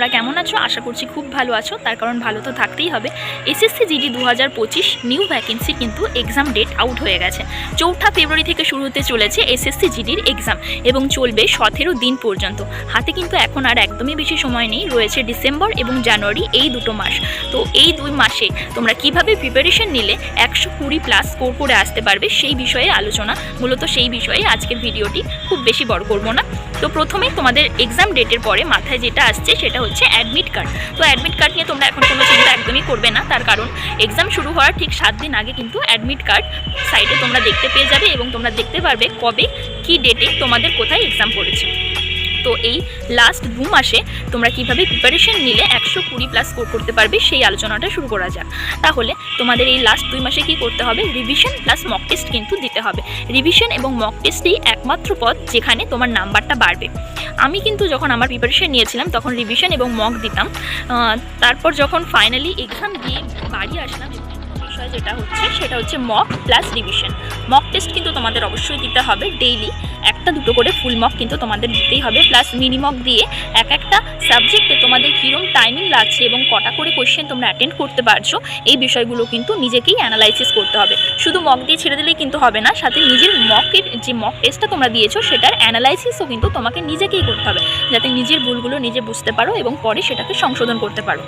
তোমরা কেমন আছো? আশা করছি খুব ভালো আছো, তার কারণ ভালো তো থাকতেই হবে। এসএসসি জিডি 2025 নিউ ভ্যাকেন্সি কিন্তু এক্সাম ডেট আউট হয়ে গেছে। 4 ফেব্রুয়ারি থেকে শুরু হতে চলেছে এসএসসি জিডির এক্সাম এবং চলবে 17 দিন পর্যন্ত। হাতে কিন্তু এখন আর একদমই বেশি সময় নেই, রয়েছে ডিসেম্বর এবং জানুয়ারি এই দুটো মাস। তো এই 2 মাসে তোমরা কিভাবে প্রিপারেশন নিলে 120+ স্কোর করে আসতে পারবে সেই বিষয়ে আলোচনা, মূলত সেই বিষয়ে আজকের ভিডিওটি। খুব বেশি বড় করব না। তো প্রথমে তোমাদের এক্সাম ডেটের পরে মাথায় যেটা আসছে সেটা হচ্ছে অ্যাডমিট কার্ড। তো অ্যাডমিট কার্ড নিয়ে তোমরা এখন কোনো চিন্তা একদমই করবে না, তার কারণ এক্সাম শুরু হওয়ার ঠিক 7 দিন আগে কিন্তু অ্যাডমিট কার্ড সাইটে তোমরা দেখতে পেয়ে যাবে এবং তোমরা দেখতে পারবে কবে কী ডেটে তোমাদের কোথায় এক্সাম পড়েছে। তো এই লাস্ট 2 মাসে তোমরা কীভাবে প্রিপারেশন নিলে 120+ স্কোর করতে পারবে সেই আলোচনাটা শুরু করা যাক। তাহলে তোমাদের এই লাস্ট 2 মাসে কী করতে হবে? রিভিশন প্লাস মক টেস্ট কিন্তু দিতে হবে। রিভিশন এবং মক টেস্টেই একমাত্র পথ যেখানে তোমার নাম্বারটা বাড়বে। আমি কিন্তু যখন আমার প্রিপারেশন নিয়েছিলাম তখন রিভিশন এবং মক দিতাম, তারপর যখন ফাইনালি এক্সাম দিয়ে বাড়ি আসলাম বিষয় যেটা হচ্ছে সেটা হচ্ছে mock plus revision. Mock test কিন্তু তোমাদের অবশ্যই দিতে হবে, ডেইলি 1-2 করে ফুল মক কিন্তু তোমাদের দিতেই হবে, প্লাস মিনি মক দিয়ে একটা সাবজেক্টে তোমাদের কীরকম টাইমিং লাগছে এবং কটা করে কোয়েশ্চেন তোমরা অ্যাটেন্ড করতে পারছো এই বিষয়গুলো কিন্তু নিজেকেই অ্যানালাইসিস করতে হবে। শুধু মক দিয়ে ছেড়ে দিলেই কিন্তু হবে না, সাথে নিজের মকের যে মক টেস্টটা তোমরা দিয়েছো সেটার অ্যানালাইসিসও কিন্তু তোমাকে নিজেকেই করতে হবে, যাতে নিজের ভুলগুলো নিজে বুঝতে পারো এবং পরে সেটাকে সংশোধন করতে পারো।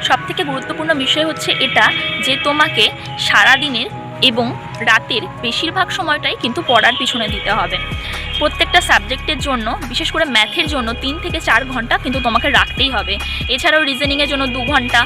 সবথেকে গুরুত্বপূর্ণ বিষয় হচ্ছে এটা যে তোমাকে সারাদিনের এবং রাতের বেশিরভাগ সময়টাই কিন্তু পড়ার পিছনে দিতে হবে। প্রত্যেকটা সাবজেক্টের জন্য, বিশেষ করে ম্যাথের জন্য 3 থেকে 4 ঘন্টা কিন্তু তোমাকে রাখতেই হবে। এছাড়াও রিজনিংয়ের জন্য 2 ঘন্টা,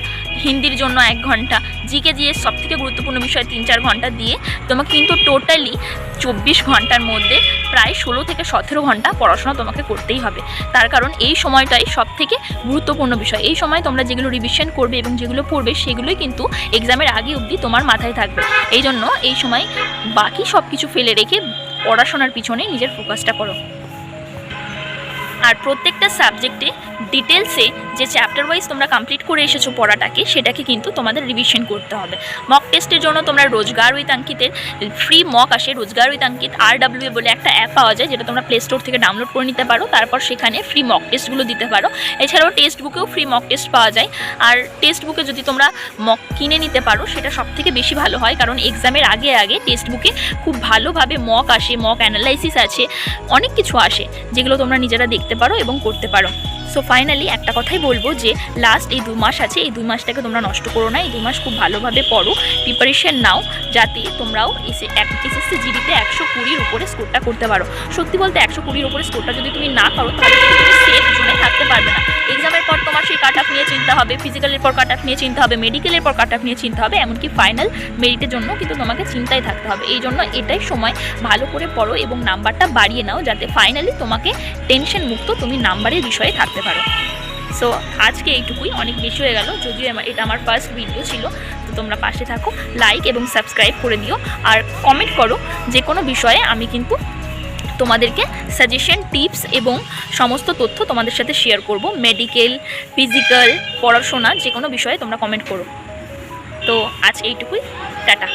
হিন্দির জন্য 1 ঘন্টা, জিকে জিএস সবথেকে গুরুত্বপূর্ণ বিষয় 3-4 ঘন্টা দিয়ে তোমাকে কিন্তু টোটালি 24 ঘন্টার মধ্যে প্রায় 16 থেকে 17 ঘন্টা পড়াশোনা তোমাকে করতেই হবে। তার কারণ এই সময়টাই সবথেকে গুরুত্বপূর্ণ বিষয়। এই সময় তোমরা যেগুলো রিভিশন করবে এবং যেগুলো পড়বে সেগুলোই কিন্তু এক্সামের আগে অবধি তোমার মাথায় থাকবে। এই জন্য এই সময় বাকি সব কিছু ফেলে রেখে পড়াশোনার পিছনে নিজের ফোকাসটা করো। আর প্রত্যেকটা সাবজেক্টে ডিটেলসে যে চ্যাপ্টার ওয়াইজ তোমরা কমপ্লিট করে এসেছো পড়াটাকে, সেটাকে কিন্তু তোমাদের রিভিশন করতে হবে। মক টেস্টের জন্য তোমরা রোজগার উইথ অঙ্কিতের ফ্রি মক আসে, রোজগার উইথ অঙ্কিত RWA বলে একটা অ্যাপ পাওয়া যায়, যেটা তোমরা প্লে স্টোর থেকে ডাউনলোড করে নিতে পারো। তারপর সেখানে ফ্রি মক টেস্টগুলো দিতে পারো। এছাড়াও টেক্সট বুকেও ফ্রি মক টেস্ট পাওয়া যায়। আর টেক্সট বুকে যদি তোমরা মক কিনে নিতে পারো সেটা সবথেকে বেশি ভালো হয়, কারণ এক্সামের আগে টেক্সট বুকে খুব ভালোভাবে মক আসে, মক অ্যানালাইসিস আছে, অনেক কিছু আসে যেগুলো তোমরা নিজেরা দেখতে পারো এবং করতে পারো। সো ফাইনালি একটা কথাই বলবো যে লাস্ট এই 2 মাস আছে, এই 2 মাসটাকে তোমরা নষ্ট করো না। এই 2 মাস খুব ভালোভাবে পড়ো, প্রিপারেশন নাও, যাতে তোমরাও এসএসসি জিডিতে 120-র উপরে স্কোরটা করতে পারো। সত্যি বলতে 120-র উপরে স্কোরটা যদি তুমি না করো তাহলে তুমি সেফ জোনে থাকতে পারবে না। এক্সামের পর তোমার সেই কাট অফ নিয়ে চিন্তা হবে, ফিজিক্যালের পর কাট অফ নিয়ে চিন্তা হবে, মেডিকেলের পর কাট অফ নিয়ে চিন্তা হবে, এমনকি ফাইনাল মেরিটের জন্য কিন্তু তোমাকে চিন্তায় থাকতে হবে। এই জন্য এটাই সময় ভালো করে পড়ো এবং নাম্বারটা বাড়িয়ে নাও, যাতে ফাইনালি তোমাকে টেনশন মুক্ত তুমি নাম্বারের বিষয়ে থাকতে পারো। সো আজকে এইটুকুই, অনেক বেশি হয়ে গেল, যদিও এটা আমার ফার্স্ট ভিডিও ছিল। তো তোমরা পাশে থাকো, লাইক এবং সাবস্ক্রাইব করে দিও, আর কমেন্ট করো যে কোনো বিষয়ে। আমি কিন্তু তোমাদেরকে সাজেশন, টিপস এবং সমস্ত তথ্য তোমাদের সাথে শেয়ার করব। মেডিকেল, ফিজিক্যাল, পড়াশোনা যে কোনো বিষয়ে তোমরা কমেন্ট করো। তো আজ এইটুকুই, টাটা।